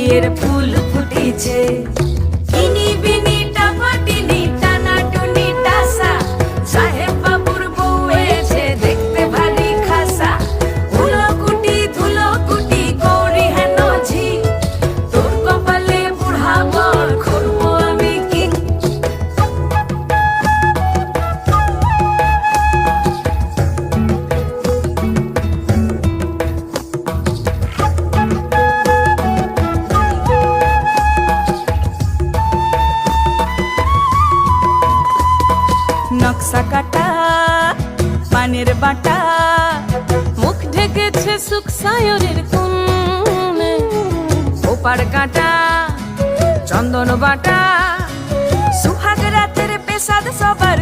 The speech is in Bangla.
বিয়ের ফুল ফুটেছে। ইনি বিনি টাপাটিনি টানা টুনি টাসা, সাহেব বাবুর বউ হয়েছে দেখতে ভারী খাসা। ধুলো কুটি গৌরী হেন ঝি, তোর কপালে বুড়া বর করবো আমি কি। নকশা কাটা পানের বাটা, মুখ ঢেকেছে সুখ সায়রের কোণে। ওপার কাটা চন্দন বাটা, সুহাগ রাতের পেশাদ সবার